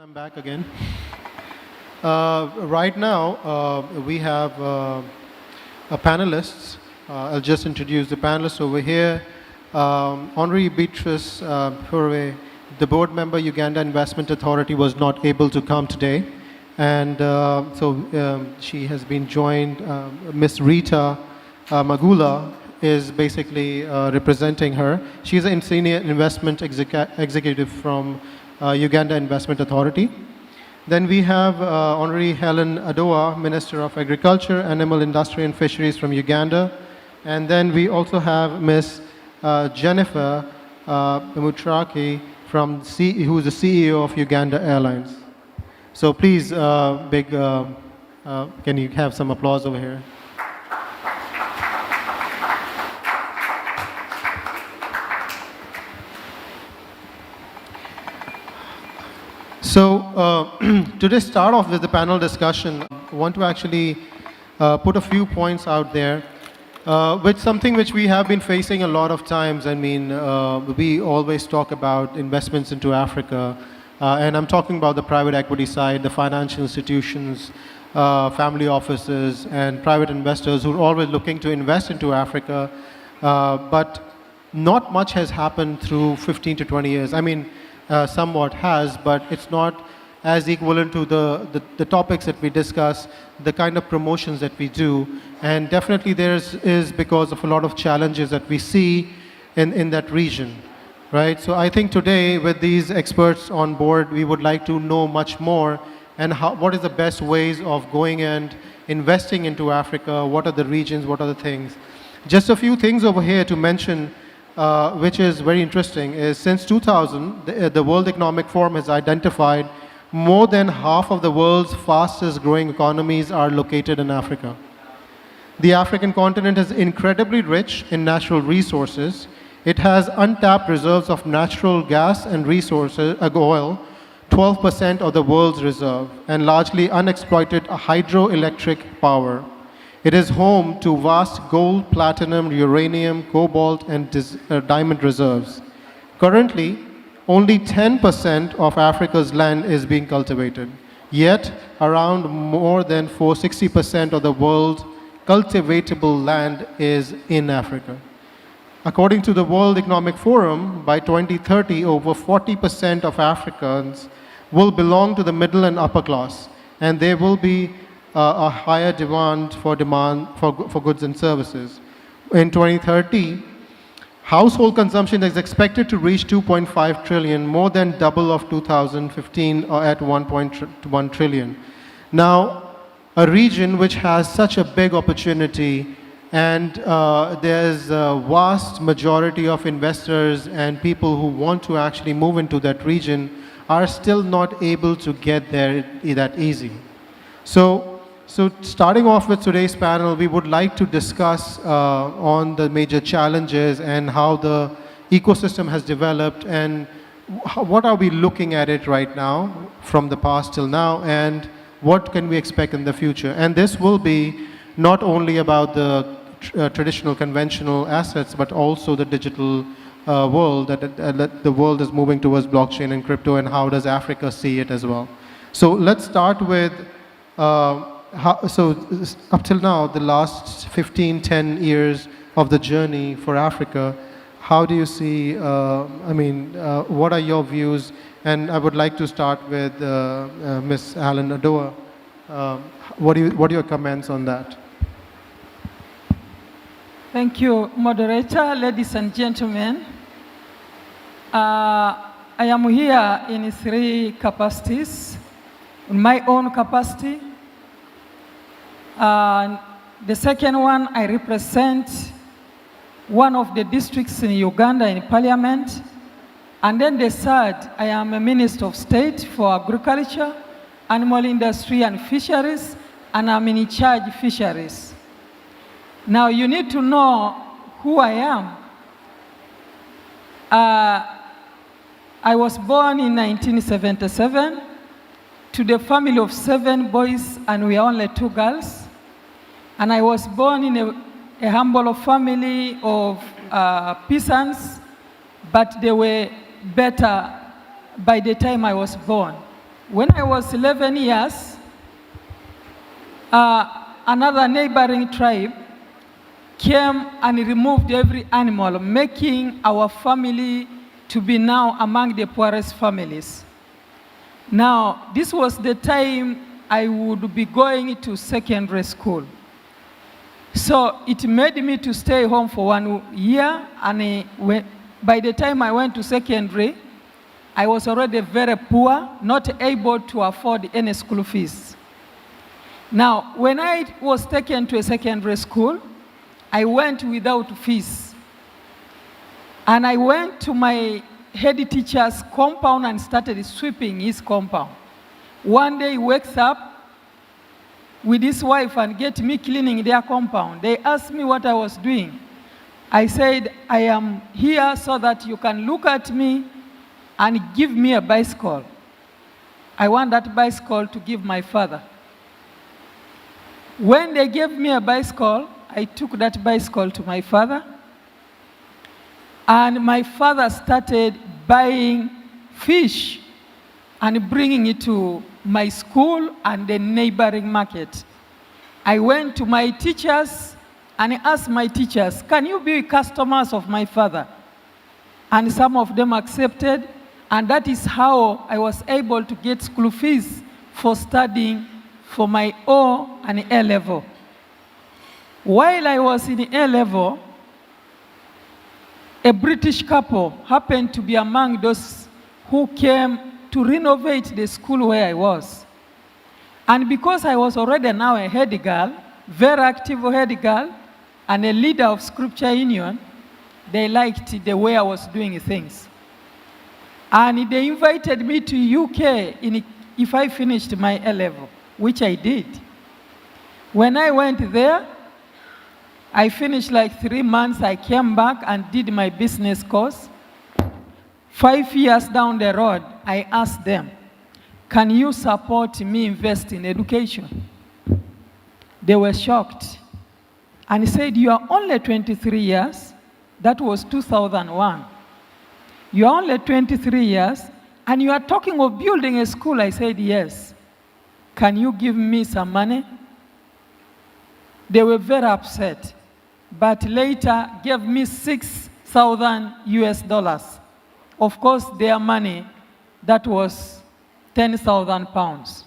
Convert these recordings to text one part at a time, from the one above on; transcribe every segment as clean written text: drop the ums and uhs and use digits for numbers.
I'm back again. Right now, we have panelists. I'll just introduce the panelists over here. Honorary Beatrice Purve, the board member, Uganda Investment Authority, was not able to come today. And she has been joined. Miss Rita Magula is basically representing her. She's a senior investment executive from Uganda Investment Authority. Then we have Honorary Helen Adoa, Minister of Agriculture, Animal Industry and Fisheries from Uganda. And then we also have Ms. Jennifer Mutraki, who is the CEO of Uganda Airlines. So please, can you have some applause over here? So to just start off with the panel discussion, I want to actually put a few points out there, something which we have been facing a lot of times. I mean, we always talk about investments into Africa, and I'm talking about the private equity side, the financial institutions, family offices, and private investors who are always looking to invest into Africa, but not much has happened through 15 to 20 years. I mean, somewhat has, but it's not as equivalent to the topics that we discuss, the kind of promotions that we do, and definitely is because of a lot of challenges that we see in that region, right? So I think today with these experts on board, we would like to know much more and what is the best ways of going and investing into Africa, what are the regions, what are the things. Just a few things over here to mention, which is very interesting, is since 2000, the World Economic Forum has identified more than half of the world's fastest growing economies are located in Africa. The African continent is incredibly rich in natural resources. It has untapped reserves of natural gas and oil, 12% of the world's reserve, and largely unexploited hydroelectric power. It is home to vast gold, platinum, uranium, cobalt, and diamond reserves. Currently, only 10% of Africa's land is being cultivated. Yet, around more than 60% of the world's cultivatable land is in Africa. According to the World Economic Forum, by 2030, over 40% of Africans will belong to the middle and upper class, and there will be a higher demand for goods and services. In 2030, household consumption is expected to reach 2.5 trillion, more than double of 2015 at 1.1 trillion. Now, a region which has such a big opportunity, and there's a vast majority of investors and people who want to actually move into that region are still not able to get there that easy. So starting off with today's panel, we would like to discuss on the major challenges and how the ecosystem has developed and what are we looking at it right now from the past till now, and what can we expect in the future. And this will be not only about the traditional conventional assets, but also the digital world, that the world is moving towards blockchain and crypto, and how does Africa see it as well. So let's start with up till now, the last 10 years of the journey for Africa, how do you see, what are your views? And I would like to start with Ms. Helen Adoa. What are your comments on that? Thank you, moderator, ladies and gentlemen. I am here in 3 capacities. In my own capacity, the second one, I represent one of the districts in Uganda in parliament. And then the third, I am a Minister of State for Agriculture, Animal Industry and Fisheries, and I'm in charge of fisheries. Now you need to know who I am. I was born in 1977 to the family of 7 boys, and we are only 2 girls. And I was born in a humble family of peasants, but they were better by the time I was born. When I was 11 years, another neighboring tribe came and removed every animal, making our family to be now among the poorest families. Now, this was the time I would be going to secondary school. So it made me to stay home for 1 year, and by the time I went to secondary, I was already very poor, not able to afford any school fees. Now, when I was taken to a secondary school, I went without fees. And I went to my head teacher's compound and started sweeping his compound. One day he wakes up with his wife and get me cleaning their compound. They asked me what I was doing. I said, I am here so that you can look at me and give me a bicycle. I want that bicycle to give my father. When they gave me a bicycle, I took that bicycle to my father, and my father started buying fish and bringing it to my school and the neighboring market. I went to my teachers and asked my teachers, can you be customers of my father? And some of them accepted, and that is how I was able to get school fees for studying for my O and A level. While I was in A level, a British couple happened to be among those who came to renovate the school where I was. And because I was already now a head girl, very active head girl, and a leader of Scripture Union, they liked the way I was doing things. And they invited me to UK if I finished my A level, which I did. When I went there, I finished like 3 months. I came back and did my business course. 5 years down the road, I asked them, can you support me invest in education? They were shocked. And he said, you are only 23 years. That was 2001. You are only 23 years, and you are talking of building a school. I said, yes. Can you give me some money? They were very upset, but later gave me $6,000. Of course, their money, that was 10,000 pounds.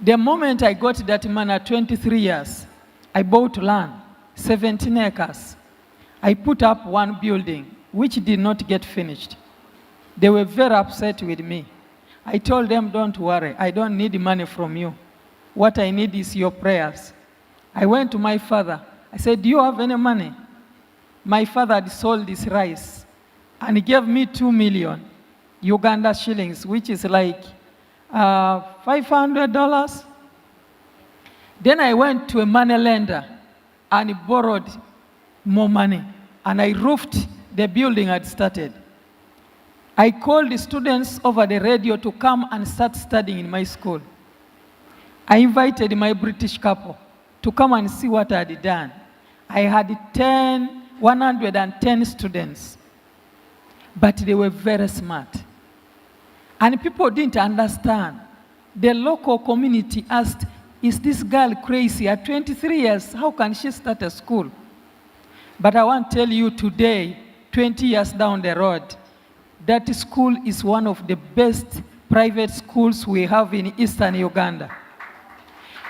The moment I got that money at 23 years, I bought land, 17 acres. I put up one building, which did not get finished. They were very upset with me. I told them, don't worry, I don't need money from you. What I need is your prayers. I went to my father. I said, do you have any money? My father had sold his rice, and he gave me 2 million Uganda shillings, which is like $500. Then I went to a money lender and borrowed more money, and I roofed the building I'd started. I called the students over the radio to come and start studying in my school. I invited my British couple to come and see what I had done. I had 110 students, but they were very smart. And people didn't understand. The local community asked, is this girl crazy? At 23 years, how can she start a school? But I want to tell you today, 20 years down the road, that school is one of the best private schools we have in Eastern Uganda.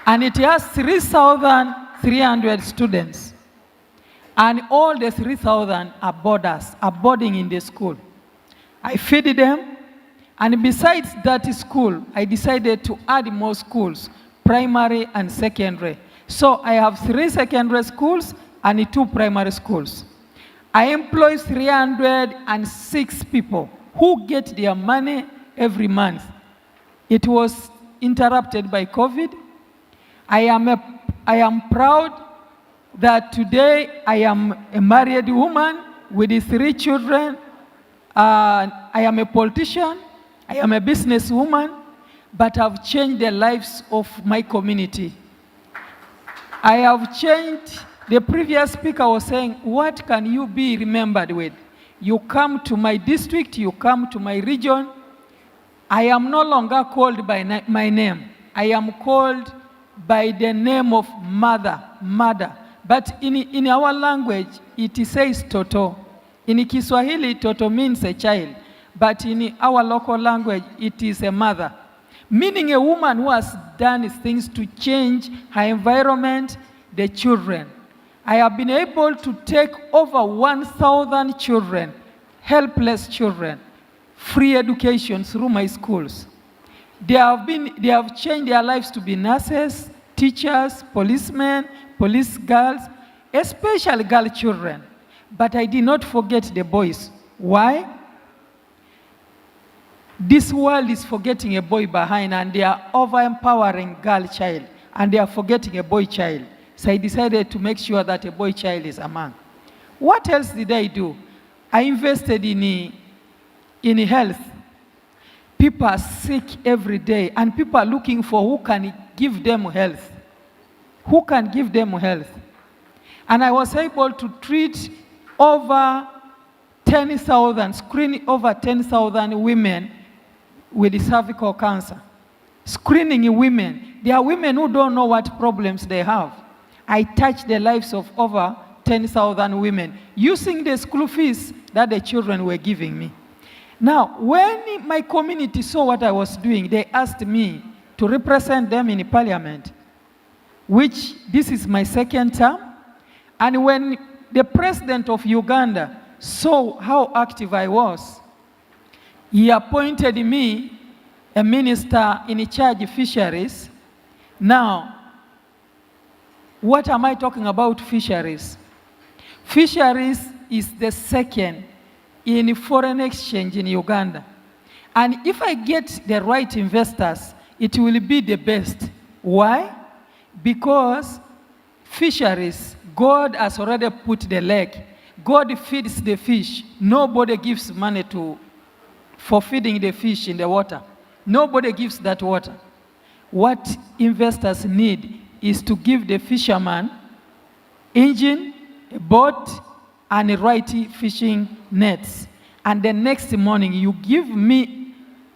And it has 3,300 students. And all the 3,000 are boarders, are boarding in the school. I feed them. And besides that school, I decided to add more schools, primary and secondary. So I have 3 secondary schools and 2 primary schools. I employ 306 people who get their money every month. It was interrupted by COVID. I am proud that today I am a married woman with 3 children. I am a politician. I am a businesswoman, but I've changed the lives of my community. I have changed. The previous speaker was saying, what can you be remembered with? You come to my district, you come to my region, I am no longer called by my name. I am called by the name of mother. But in our language, it says Toto. In Kiswahili, Toto means a child. But in our local language, it is a mother. Meaning a woman who has done things to change her environment, the children. I have been able to take over 1,000 children, helpless children, free education through my schools. They have changed their lives to be nurses, teachers, policemen, police girls, especially girl children. But I did not forget the boys. Why? This world is forgetting a boy behind, and they are over-empowering girl child, and they are forgetting a boy child. So I decided to make sure that a boy child is among. What else did I do? I invested in health. People are sick every day, and people are looking for who can give them health. Who can give them health? And I was able to treat over 10,000, screen over 10,000 women with cervical cancer. Screening women. There are women who don't know what problems they have. I touched the lives of over 10,000 women using the school fees that the children were giving me. Now, when my community saw what I was doing, they asked me to represent them in parliament, which this is my second term. And when the president of Uganda saw how active I was, he appointed me a minister in charge of fisheries. Now, what am I talking about fisheries? Fisheries is the second in foreign exchange in Uganda. And if I get the right investors, it will be the best. Why? Because fisheries, God has already put the leg. God feeds the fish. Nobody gives money for feeding the fish in the water. Nobody gives that water. What investors need is to give the fisherman engine, a boat, and the right fishing nets. And the next morning, you give me,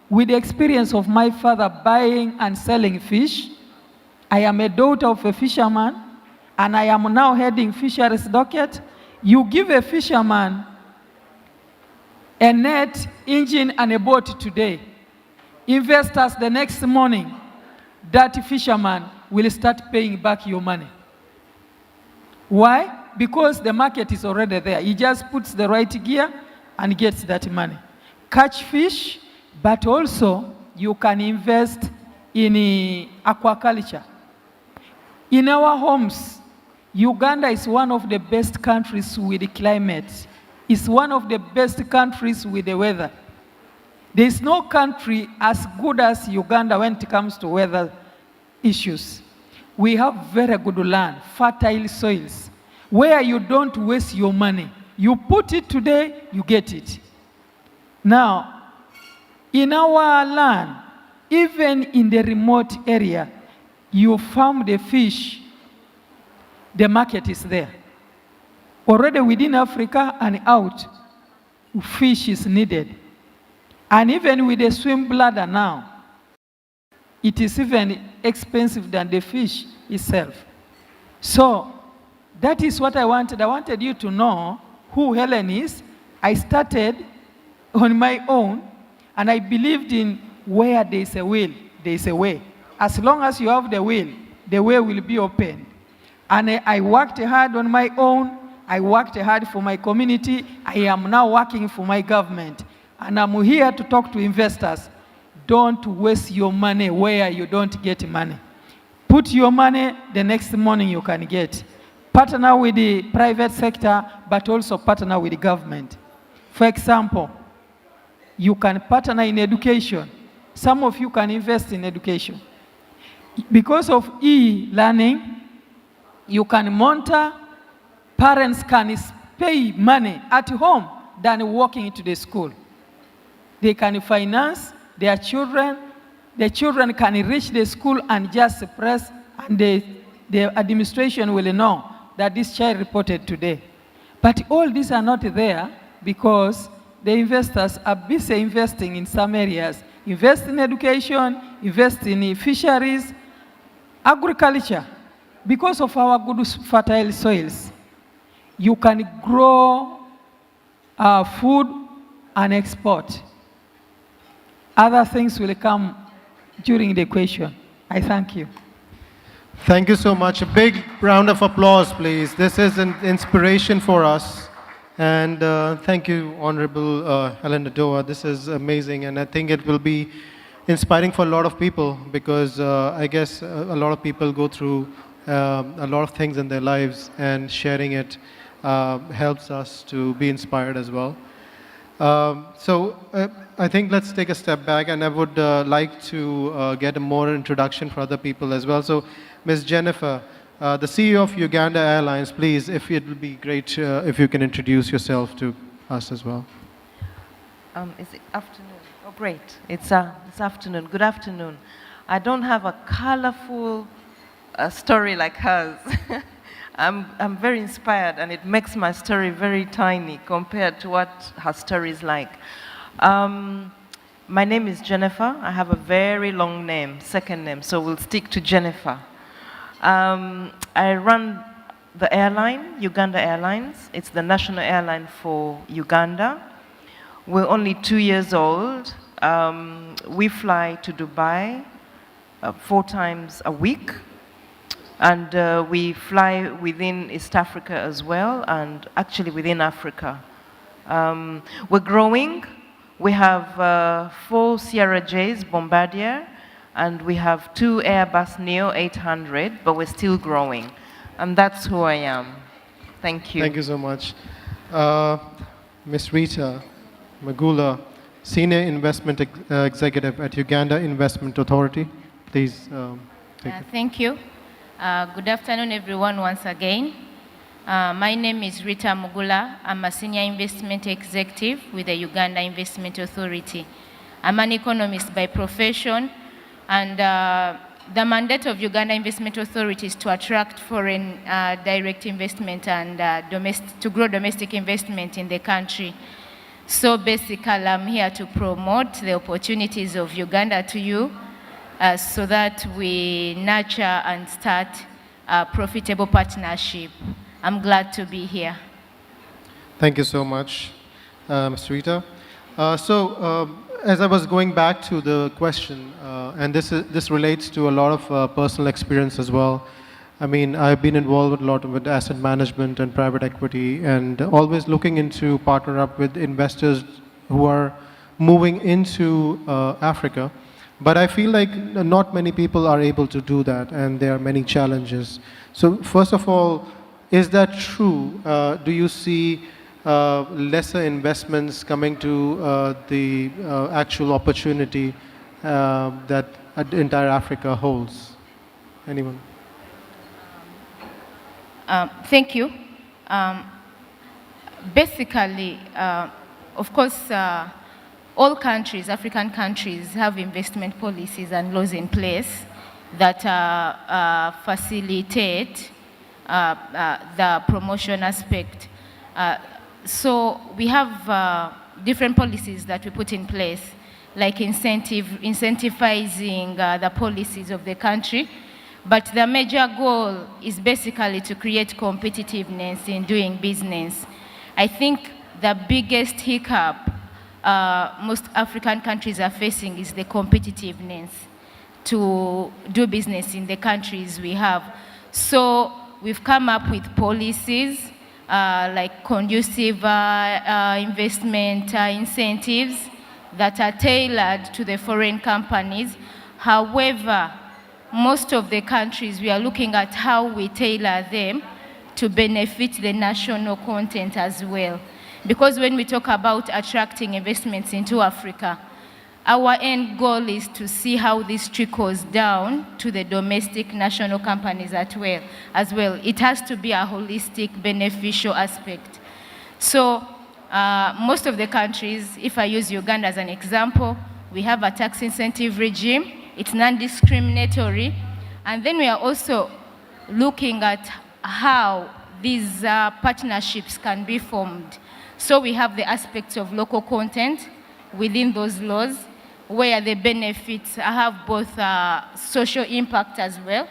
with the experience of my father buying and selling fish. I am a daughter of a fisherman, and I am now heading fisheries docket. You give a fisherman a net, engine, and a boat today. Investors the next morning, that fisherman will start paying back your money. Why? Because the market is already there. He just puts the right gear and gets that money. Catch fish, but also you can invest in aquaculture. In our homes, Uganda is one of the best countries with the climate. It's one of the best countries with the weather. There is no country as good as Uganda when it comes to weather issues. We have very good land, fertile soils, where you don't waste your money. You put it today, you get it. Now, in our land, even in the remote area, you farm the fish, the market is there. Already within Africa and out, fish is needed. And even with the swim bladder now, it is even expensive than the fish itself. So, that is what I wanted. I wanted you to know who Helen is. I started on my own, and I believed in where there is a will, there is a way. As long as you have the way will be open. And I worked hard on my own. I worked hard for my community. I am now working for my government. And I'm here to talk to investors. Don't waste your money where you don't get money. Put your money, the next morning you can get. Partner with the private sector, but also partner with the government. For example, you can partner in education. Some of you can invest in education. Because of e-learning, you can monitor, parents can pay money at home than walking into the school. They can finance their children. The children can reach the school and just press, and the administration will know that this child reported today. But all these are not there because the investors are busy investing in some areas invest in education, invest in fisheries, agriculture. Because of our good fertile soils, you can grow food and export. Other things will come during the question. I thank you. Thank you so much. A big round of applause, please. This is an inspiration for us. And thank you, Honorable Helen Nadoa. This is amazing, and I think it will be inspiring for a lot of people because I guess a lot of people go through a lot of things in their lives, and sharing it helps us to be inspired as well. I think let's take a step back, and I would like to get a more introduction for other people as well. So, Ms. Jennifer, the CEO of Uganda Airlines, please, if it would be great if you can introduce yourself to us as well. Is it afternoon? Oh, great. It's afternoon. Good afternoon. I don't have a colorful story like hers. I'm very inspired, and it makes my story very tiny compared to what her story is like. My name is Jennifer. I have a very long name, second name, so we'll stick to Jennifer. I run the airline, Uganda Airlines. It's the national airline for Uganda. We're only 2 years old. We fly to Dubai 4 times a week. And we fly within East Africa as well, and actually within Africa. We're growing. We have 4 CRJs, Bombardier, and we have 2 Airbus Neo 800, but we're still growing. And that's who I am. Thank you. Thank you so much. Ms. Rita Magula, Senior Investment Executive at Uganda Investment Authority. Please. Thank you. Good afternoon, everyone, once again. My name is Rita Mugula. I'm a Senior Investment Executive with the Uganda Investment Authority. I'm an economist by profession, and the mandate of Uganda Investment Authority is to attract foreign direct investment and to grow domestic investment in the country. So basically, I'm here to promote the opportunities of Uganda to you, so that we nurture and start a profitable partnership. I'm glad to be here. Thank you so much, Ms. Rita. As I was going back to the question, and this relates to a lot of personal experience as well. I mean, I've been involved a lot with asset management and private equity, and always looking into partner up with investors who are moving into Africa. But I feel like not many people are able to do that, and there are many challenges. So first of all, is that true? Do you see lesser investments coming to the actual opportunity that entire Africa holds? Anyone? Thank you. Basically, of course, all countries, African countries, have investment policies and laws in place that facilitate the promotion aspect. So we have different policies that we put in place, like incentivizing the policies of the country. But the major goal is basically to create competitiveness in doing business. I think the biggest hiccup most African countries are facing is the competitiveness to do business in the countries we have. So we've come up with policies like conducive investment incentives that are tailored to the foreign companies. However, most of the countries, we are looking at how we tailor them to benefit the national content as well. Because when we talk about attracting investments into Africa, our end goal is to see how this trickles down to the domestic national companies as well. It has to be a holistic, beneficial aspect. So most of the countries, if I use Uganda as an example, we have a tax incentive regime. It's non-discriminatory. And then we are also looking at how these partnerships can be formed. So we have the aspects of local content within those laws. where the benefits have both social impact as well,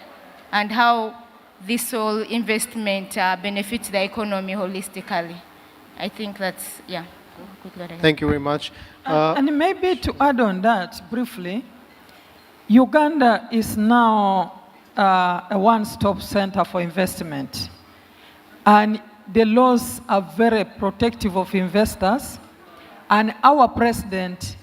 and how this whole investment benefits the economy holistically. I think that's, yeah. Thank you very much. And maybe to add on that briefly, Uganda is now a one-stop center for investment. And the laws are very protective of investors. And our president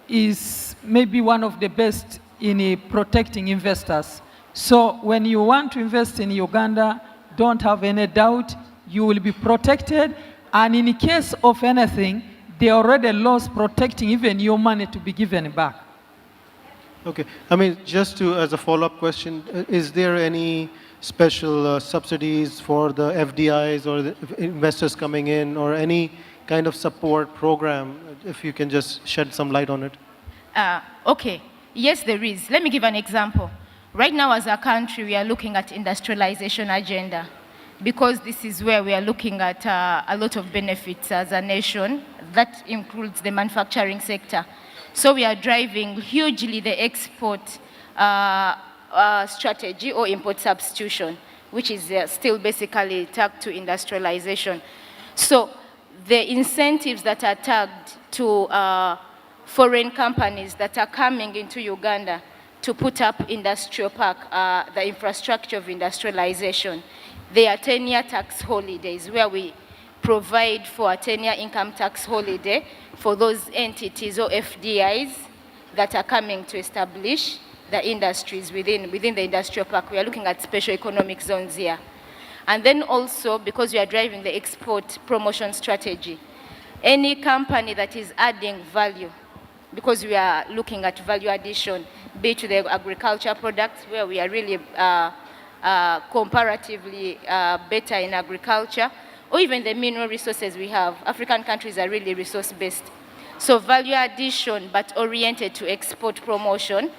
is maybe one of the best in protecting investors. So when you want to invest in Uganda, don't have any doubt, you will be protected. And in case of anything, there are already laws protecting even your money to be given back. Okay. I mean, just to, as a follow-up question, is there any special subsidies for the FDIs or the investors coming in, or any kind of support program, if you can just shed some light on it? Okay, yes, there is. Let me give an example. Right now, as a country, we are looking at industrialization agenda, because this is where we are looking at a lot of benefits as a nation. That includes the manufacturing sector. So we are driving hugely the export strategy or import substitution, which is still basically tagged to industrialization. So the incentives that are tagged to foreign companies that are coming into Uganda to put up industrial park, the infrastructure of industrialization, they are 10-year tax holidays, where we provide for a 10-year income tax holiday for those entities or FDIs that are coming to establish the industries within the industrial park. We are looking at special economic zones here. And then also, because we are driving the export promotion strategy, any company that is adding value, because we are looking at value addition, be it to the agriculture products, where we are really comparatively better in agriculture, or even the mineral resources we have. African countries are really resource-based. So value addition, but oriented to export promotion.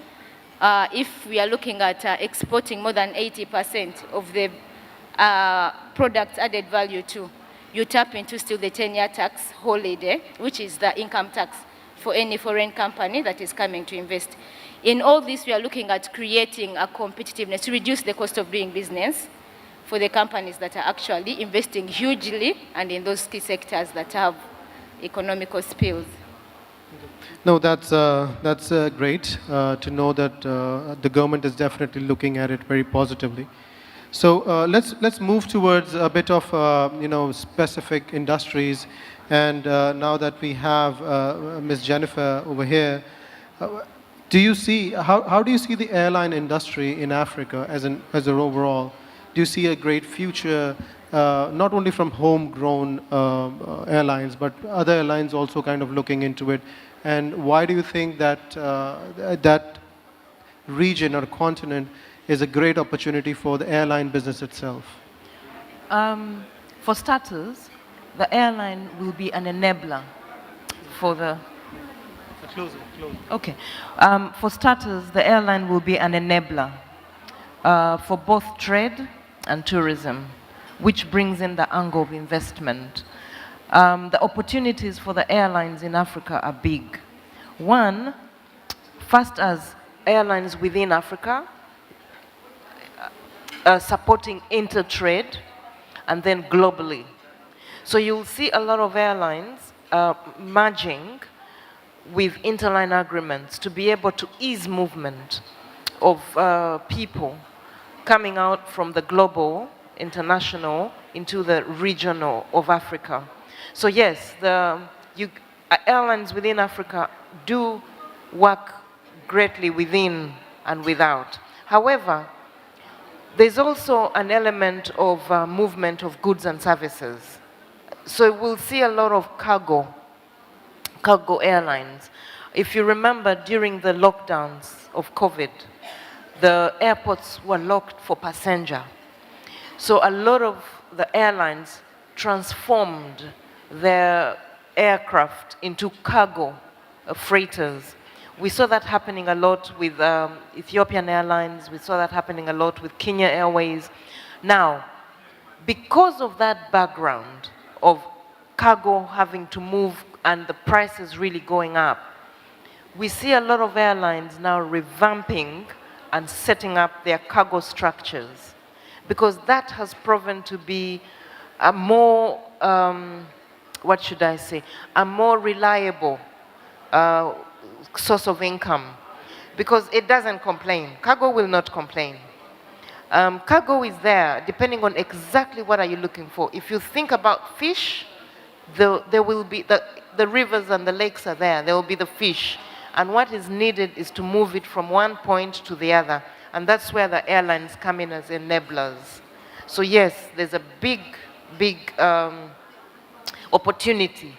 If we are looking at exporting more than 80% of the products added value to, you tap into still the 10-year tax holiday, which is the income tax for any foreign company that is coming to invest. In all this, we are looking at creating a competitiveness to reduce the cost of doing business for the companies that are actually investing hugely and in those key sectors that have economical spills. No, that's great to know that the government is definitely looking at it very positively. So let's move towards a bit of specific industries. And now that we have Ms. Jennifer over here, do you see how do you see the airline industry in Africa as an overall? Do you see a great future, not only from homegrown airlines, but other airlines also kind of looking into it? And why do you think that that region or continent is a great opportunity for the airline business itself? For starters, the airline will be an enabler for the... Close it. Okay. For starters, the airline will be an enabler for both trade and tourism, which brings in the angle of investment. The opportunities for the airlines in Africa are big. One, first as airlines within Africa, supporting intertrade, and then globally. So you'll see a lot of airlines merging with interline agreements to be able to ease movement of people coming out from the global, international, into the regional of Africa. So yes, the airlines within Africa do work greatly within and without. However, there's also an element of movement of goods and services. So we'll see a lot of cargo airlines. If you remember, during the lockdowns of COVID, the airports were locked for passenger. So a lot of the airlines transformed their aircraft into cargo freighters. We saw that happening a lot with Ethiopian Airlines. We saw that happening a lot with Kenya Airways. Now, because of that background of cargo having to move and the prices really going up, we see a lot of airlines now revamping and setting up their cargo structures, because that has proven to be a more, what should I say, a more reliable source of income, because it doesn't complain. Cargo will not complain. Cargo is there depending on exactly what are you looking for. If you think about fish, there will be, the rivers and the lakes are there. There will be the fish. And what is needed is to move it from one point to the other. And that's where the airlines come in as enablers. So yes, there's a big opportunity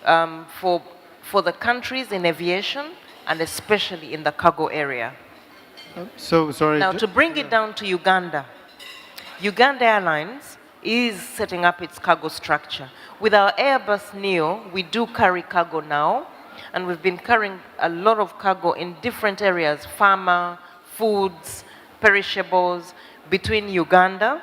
for the countries in aviation, and especially in the cargo area. So, sorry. Now, to bring it down to Uganda, Uganda Airlines is setting up its cargo structure. With our Airbus Neo, we do carry cargo now, and we've been carrying a lot of cargo in different areas, pharma, foods, perishables, between Uganda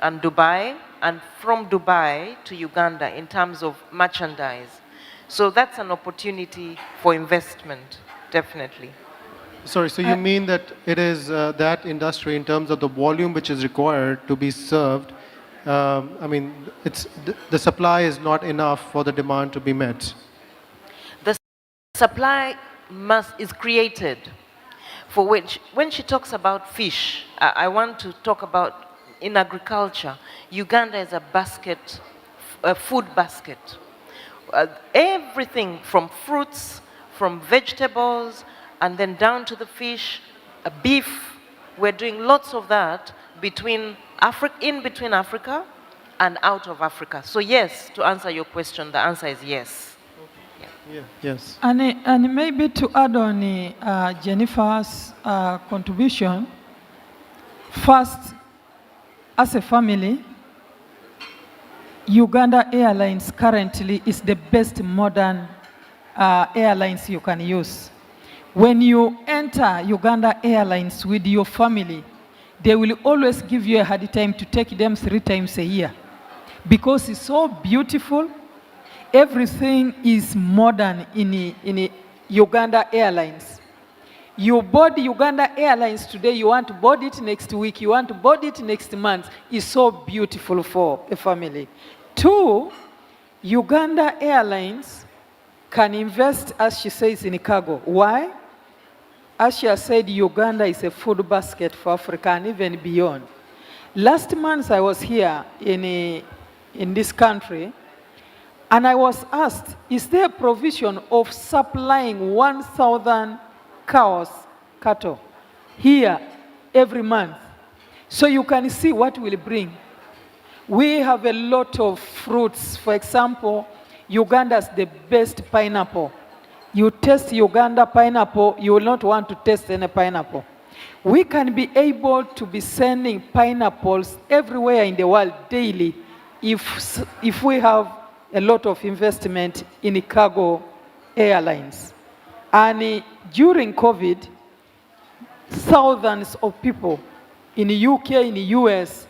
and Dubai, and from Dubai to Uganda in terms of merchandise. So that's an opportunity for investment, definitely. Sorry, so you mean that it is that industry in terms of the volume which is required to be served, I mean, the supply is not enough for the demand to be met? The supply is created, for which, when she talks about fish, I want to talk about in agriculture. Uganda is a basket, a food basket. Everything from fruits, from vegetables, and then down to the fish, beef. We're doing lots of that in between Africa and out of Africa. So yes, to answer your question, the answer is yes. Yeah. Yes. And maybe to add on Jennifer's contribution, first, as a family, Uganda Airlines currently is the best modern airlines you can use. When you enter Uganda Airlines with your family, they will always give you a hard time to take them 3 times a year, because it's so beautiful. Everything is modern in Uganda Airlines. You board Uganda Airlines today, you want to board it next week, you want to board it next month. It's so beautiful for a family. 2, Uganda Airlines can invest, as she says, in cargo. Why? As she has said, Uganda is a food basket for Africa and even beyond. Last month I was here in this country, and I was asked, is there a provision of supplying 1,000 cattle here every month, so you can see what will bring. We have a lot of fruits. For example, Uganda's the best pineapple. You taste Uganda pineapple, you will not want to taste any pineapple. We can be able to be sending pineapples everywhere in the world daily if we have a lot of investment in cargo airlines. And during COVID, thousands of people in the UK, in the US,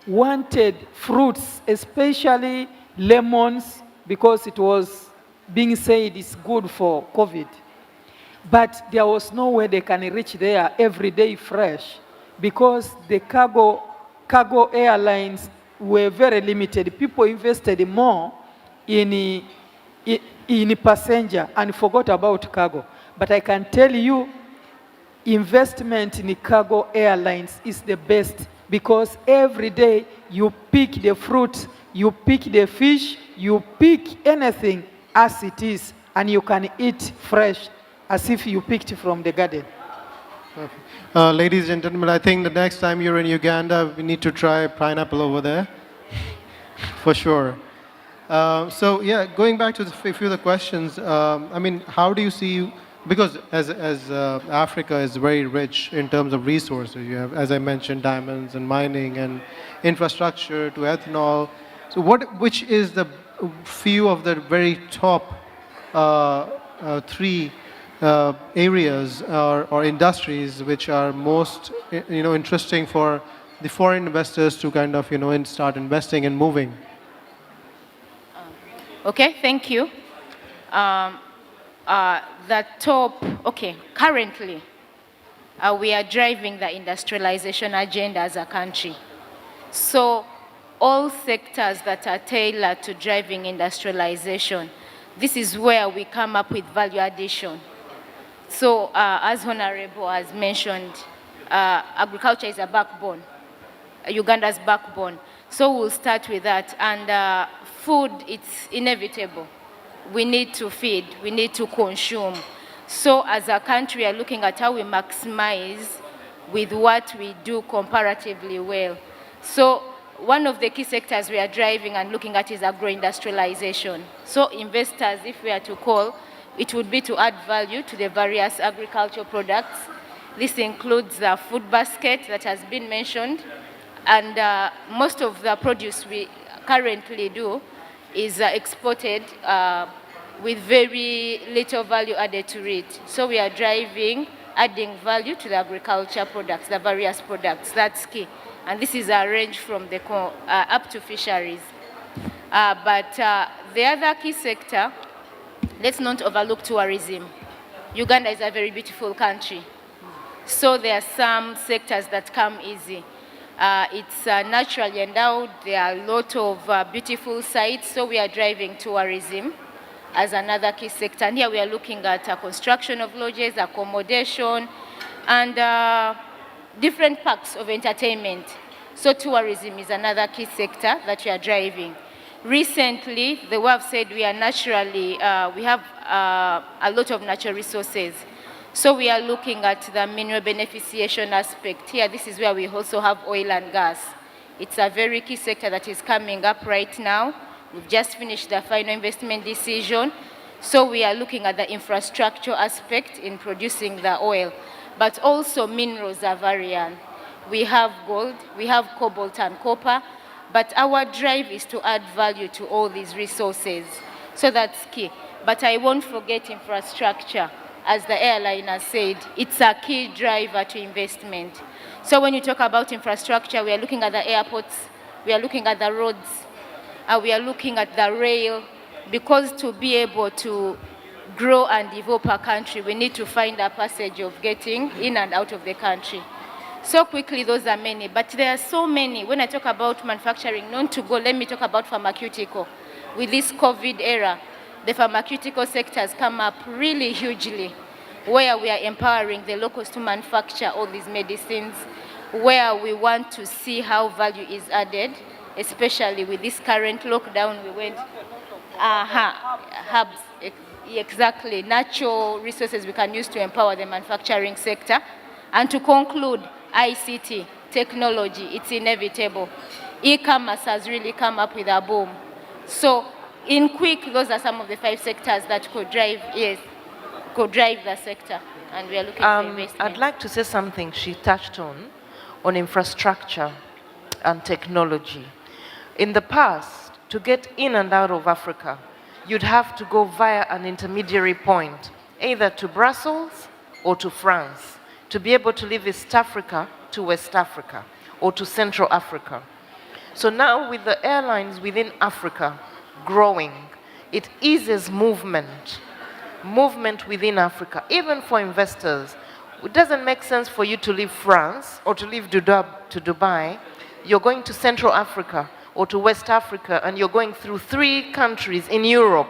wanted fruits, especially lemons, because it was being said it's good for COVID. But there was no way they can reach there every day fresh, because the cargo airlines were very limited. People invested more in passenger and forgot about cargo. But I can tell you, investment in cargo airlines is the best, because every day you pick the fruit, you pick the fish, you pick anything as it is, and you can eat fresh as if you picked it from the garden. Ladies and gentlemen, I think the next time you're in Uganda, we need to try pineapple over there, for sure. So yeah, going back to a few of the questions, I mean, how do you see, because as Africa is very rich in terms of resources, you have, as I mentioned, diamonds and mining and infrastructure to ethanol. So which is the few of the very top 3 areas or industries which are most interesting for the foreign investors to kind of start investing and moving? Okay, thank you. Currently, we are driving the industrialization agenda as a country. So all sectors that are tailored to driving industrialization, this is where we come up with value addition. So as Honorable has mentioned, agriculture is a backbone, Uganda's backbone. So we'll start with that. And food, it's inevitable. We need to feed, we need to consume. So as a country, we are looking at how we maximize with what we do comparatively well. So one of the key sectors we are driving and looking at is agro-industrialization. So investors, if we are to call, it would be to add value to the various agricultural products. This includes the food basket that has been mentioned, and most of the produce we currently do is exported with very little value added to it. So we are driving, adding value to the agriculture products, the various products. That's key. And this is a range from the up to fisheries. But the other key sector, let's not overlook tourism. Uganda is a very beautiful country. So there are some sectors that come easy. It's naturally endowed. There are a lot of beautiful sites. So we are driving tourism as another key sector. And here we are looking at construction of lodges, accommodation, and different parks of entertainment. So tourism is another key sector that we are driving. Recently, the way I've said, we are naturally, we have a lot of natural resources. So we are looking at the mineral beneficiation aspect. Here, this is where we also have oil and gas. It's a very key sector that is coming up right now. We've just finished the final investment decision. So we are looking at the infrastructure aspect in producing the oil. But also minerals are variant. We have gold, we have cobalt and copper, but our drive is to add value to all these resources. So that's key. But I won't forget infrastructure. As the airline has said, it's a key driver to investment. So when you talk about infrastructure, we are looking at the airports, we are looking at the roads, we are looking at the rail, because to be able to grow and develop a country, we need to find a passage of getting in and out of the country. So quickly, those are many, but there are so many. When I talk about manufacturing, not to go, let me talk about pharmaceutical. With this COVID era, the pharmaceutical sector has come up really hugely, where we are empowering the locals to manufacture all these medicines, where we want to see how value is added, especially with this current lockdown. We went, hubs, exactly, natural resources we can use to empower the manufacturing sector. And to conclude, ICT, technology, it's inevitable. E-commerce has really come up with a boom. So in quick, those are some of the 5 sectors that could drive, could drive the sector. And we are looking for investment. I'd like to say something she touched on infrastructure and technology. In the past, to get in and out of Africa, you'd have to go via an intermediary point, either to Brussels or to France, to be able to leave East Africa to West Africa or to Central Africa. So now with the airlines within Africa growing, it eases movement within Africa, even for investors. It doesn't make sense for you to leave France or to leave to Dubai. You're going to Central Africa or to West Africa, and you're going through 3 countries in Europe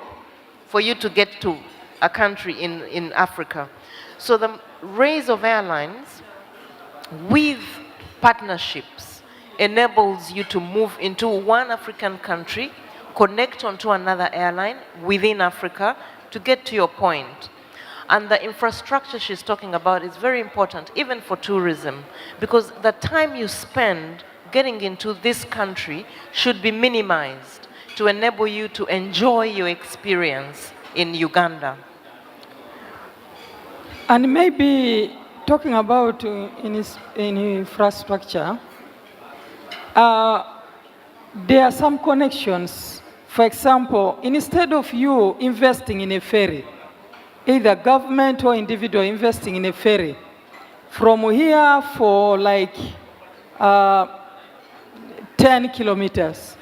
for you to get to a country in Africa. So the rise of airlines with partnerships enables you to move into one African country, connect onto another airline within Africa to get to your point. And the infrastructure she's talking about is very important, even for tourism, because the time you spend getting into this country should be minimized to enable you to enjoy your experience in Uganda. And maybe talking about in infrastructure, there are some connections. For example, instead of you investing in a ferry, either government or individual investing in a ferry, from here for like 10 kilometers,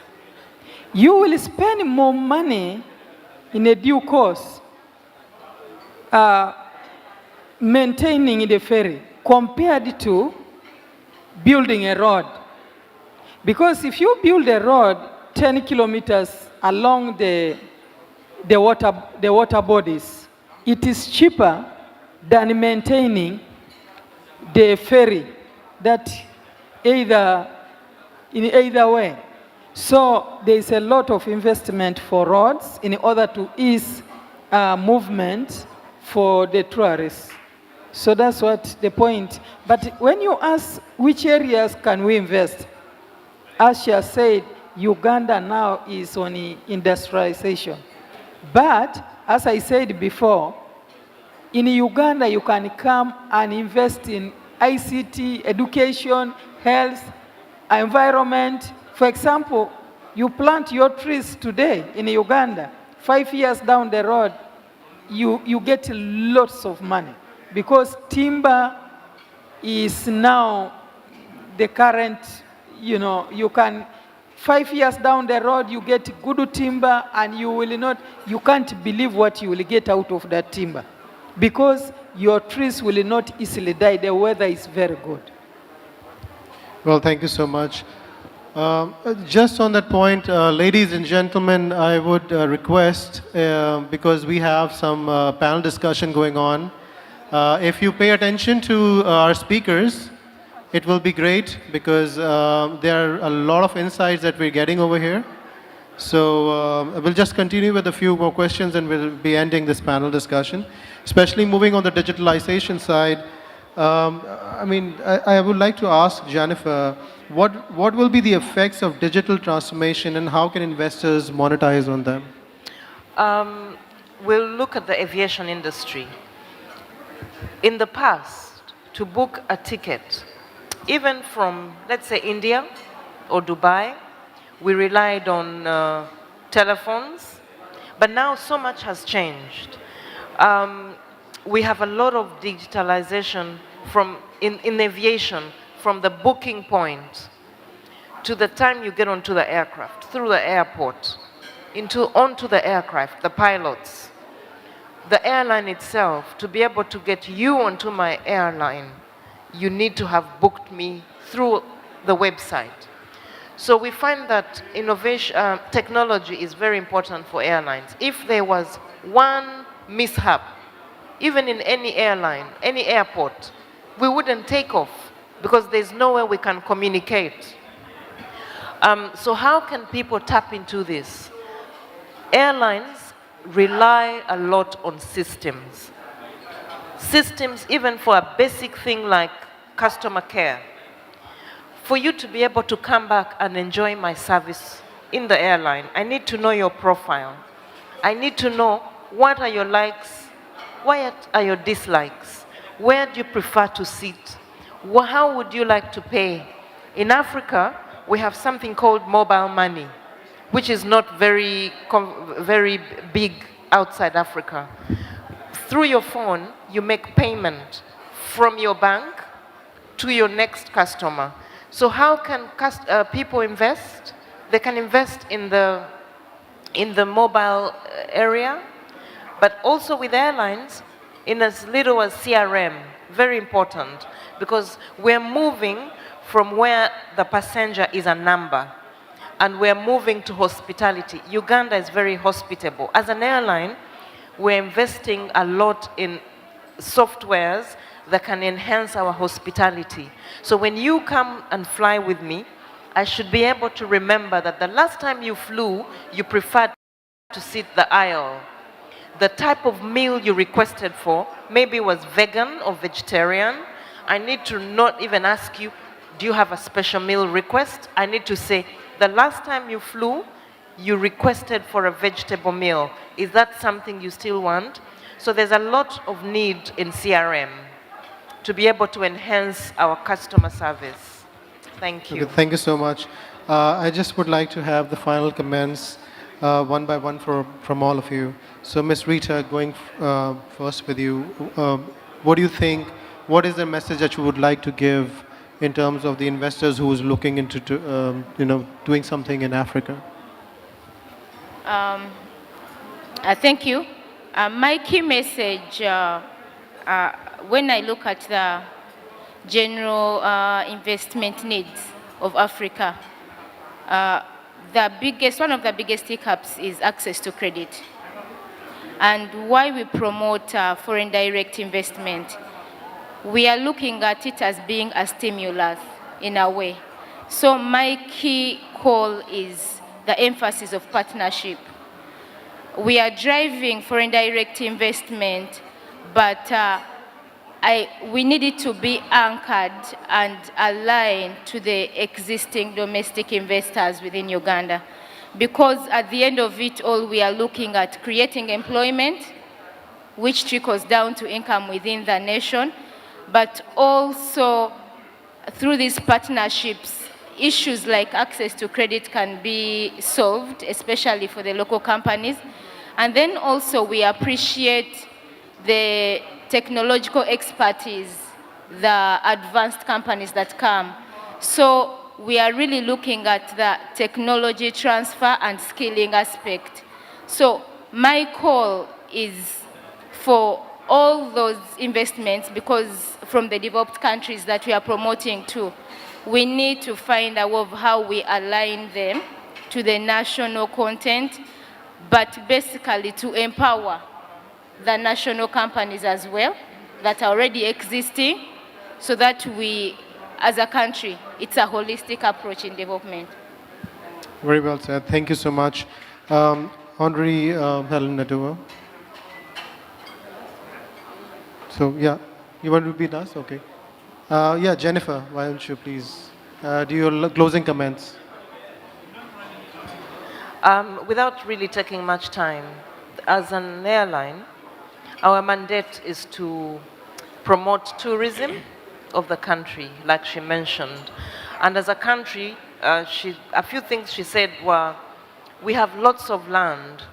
you will spend more money in a due course maintaining the ferry compared to building a road. Because if you build a road 10 kilometers along the water bodies, it is cheaper than maintaining the ferry that in either way. So there is a lot of investment for roads in order to ease movement for the tourists. So that's what the point. But when you ask which areas can we invest, as she has said, Uganda now is on industrialization. But as I said before, in Uganda you can come and invest in ICT, education, health, environment. For example, you plant your trees today in Uganda, 5 years down the road, you get lots of money because timber is now the current, you can, 5 years down the road, you get good timber and you can't believe what you will get out of that timber because your trees will not easily die. The weather is very good. Well, thank you so much. Just on that point, ladies and gentlemen, I would request, because we have some panel discussion going on, if you pay attention to our speakers, it will be great because there are a lot of insights that we're getting over here. So we'll just continue with a few more questions and we'll be ending this panel discussion, especially moving on the digitalization side. I would like to ask Jennifer, what will be the effects of digital transformation and how can investors monetize on them? We'll look at the aviation industry. In the past, to book a ticket, even from, let's say, India or Dubai, we relied on telephones, but now so much has changed. We have a lot of digitalization in aviation, from the booking point to the time you get onto the aircraft, through the airport, onto the aircraft, the pilots, the airline itself. To be able to get you onto my airline, you need to have booked me through the website. So we find that innovation, technology is very important for airlines. If there was one mishap, even in any airline, any airport, we wouldn't take off because there's nowhere we can communicate. So how can people tap into this? Airlines rely a lot on systems. Systems even for a basic thing like customer care. For you to be able to come back and enjoy my service in the airline, I need to know your profile. I need to know what are your likes, what are your dislikes, where do you prefer to sit, how would you like to pay. In Africa, we have something called mobile money, which is not very big outside Africa. Through your phone, you make payment from your bank to your next customer. So how can people invest? They can invest in the mobile area, but also with airlines in as little as CRM. Very important, because we're moving from where the passenger is a number and we're moving to hospitality. Uganda is very hospitable. As an airline, we're investing a lot in softwares that can enhance our hospitality. So when you come and fly with me, I should be able to remember that the last time you flew, you preferred to sit the aisle. The type of meal you requested for maybe was vegan or vegetarian. I need to not even ask you, do you have a special meal request? I need to say, the last time you flew, you requested for a vegetable meal. Is that something you still want? So there's a lot of need in CRM to be able to enhance our customer service. Thank you. Okay, thank you so much. I just would like to have the final comments one by one from all of you. So Ms. Rita, going first with you, what do you think, what is the message that you would like to give in terms of the investors who is looking into doing something in Africa? Thank you. My key message, when I look at the general investment needs of Africa, one of the biggest hiccups is access to credit. And why we promote foreign direct investment, we are looking at it as being a stimulus in a way. So my key call is the emphasis of partnership. We are driving foreign direct investment, but we need it to be anchored and aligned to the existing domestic investors within Uganda. Because at the end of it all, we are looking at creating employment, which trickles down to income within the nation, but also through these partnerships, issues like access to credit can be solved, especially for the local companies. And then also we appreciate the technological expertise, the advanced companies that come. So we are really looking at the technology transfer and skilling aspect. So my call is for all those investments, because from the developed countries that we are promoting to, we need to find a way of how we align them to the national content, but basically to empower the national companies as well that are already existing, so that we, as a country, it's a holistic approach in development. Very well said. Thank you so much. Honorary Helen Natua. So, yeah, you want to repeat us? Okay. Yeah, Jennifer, why don't you please do your closing comments? Without really taking much time, as an airline, our mandate is to promote tourism of the country, like she mentioned. And as a country, a few things she said were, we have lots of land,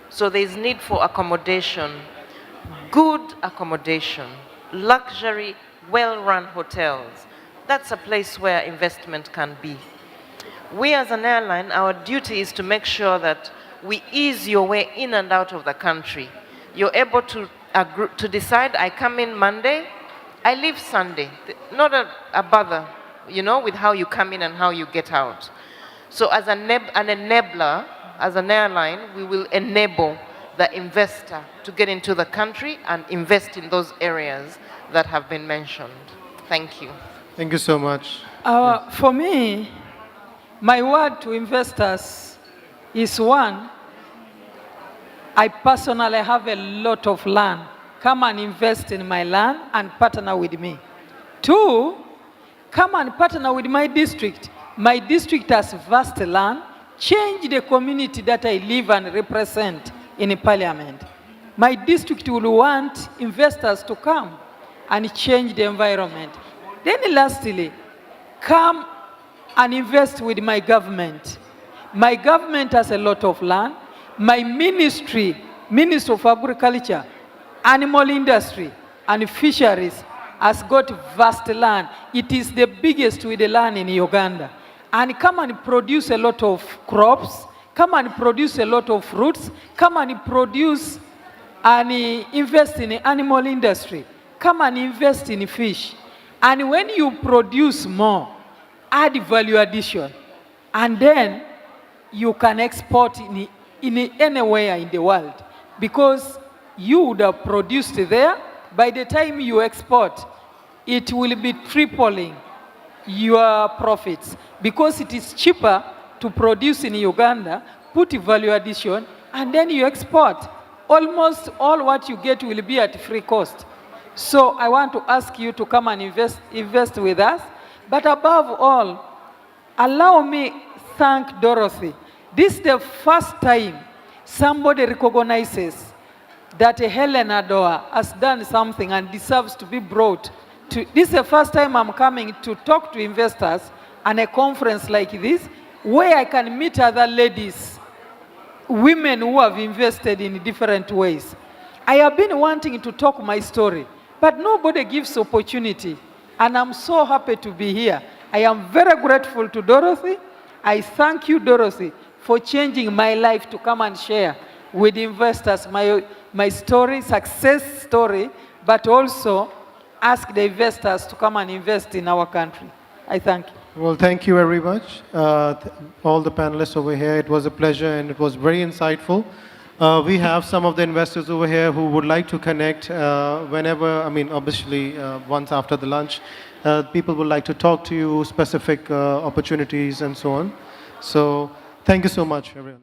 so there is need for accommodation, good accommodation, luxury, well-run hotels. That's a place where investment can be. We as an airline, our duty is to make sure that we ease your way in and out of the country. You're able to decide, I come in Monday, I leave Sunday. Not a bother, with how you come in and how you get out. So as an enabler, as an airline, we will enable the investor to get into the country and invest in those areas that have been mentioned. Thank you. Thank you so much. For me, my word to investors is one, I personally have a lot of land. Come and invest in my land and partner with me. Two, come and partner with my district. My district has vast land. Change the community that I live and represent in parliament. My district will want investors to come and change the environment. Then lastly, come and invest with my government. My government has a lot of land. My Ministry of Agriculture, Animal Industry, and Fisheries has got vast land. It is the biggest with the land in Uganda. And come and produce a lot of crops, come and produce a lot of fruits, come and produce and invest in the animal industry, come and invest in fish. And when you produce more, add value addition, and then you can export in anywhere in the world, because you would have produced there. By the time you export, it will be tripling your profits, because it is cheaper to produce in Uganda, put value addition, and then you export. Almost all what you get will be at free cost. So I want to ask you to come and invest with us. But above all, allow me thank Dorothy. This is the first time somebody recognizes that Helen Adoa has done something and deserves to be brought to. This is the first time I'm coming to talk to investors at a conference like this, where I can meet other ladies, women who have invested in different ways. I have been wanting to talk my story, but nobody gives opportunity. And I'm so happy to be here. I am very grateful to Dorothy. I thank you, Dorothy, for changing my life to come and share. with investors, my story, success story, but also ask the investors to come and invest in our country. I thank you. Well, thank you very much, all the panelists over here. It was a pleasure and it was very insightful. We have some of the investors over here who would like to connect whenever, I mean, obviously, once after the lunch. People would like to talk to you, specific opportunities and so on. So thank you so much, everyone.